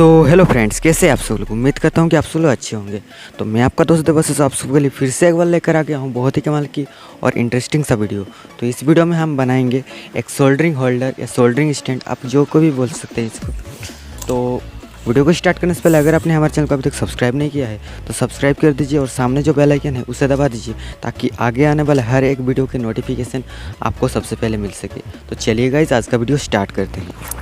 So hello friends, कैसे आप सब लोग। उम्मीद करता हूँ कि आप सब लोग अच्छे होंगे। तो मैं आपका दोस्त देवस आप सबके लिए फिर से एक बार लेकर आ गया हूँ बहुत ही कमाल की और इंटरेस्टिंग सा वीडियो। तो इस वीडियो में हम बनाएंगे एक सोल्डरिंग होल्डर या सोल्डरिंग स्टैंड, आप जो को भी बोल सकते हैं इसको। तो वीडियो को स्टार्ट करने से पहले अगर आपने हमारे चैनल को अभी तक सब्सक्राइब नहीं किया है तो सब्सक्राइब कर दीजिए और सामने जो बेल आइकन है उसे दबा दीजिए ताकि आगे आने वाले हर एक वीडियो के नोटिफिकेशन आपको सबसे पहले मिल सके। तो चलिए गाइस, आज का वीडियो स्टार्ट करते हैं।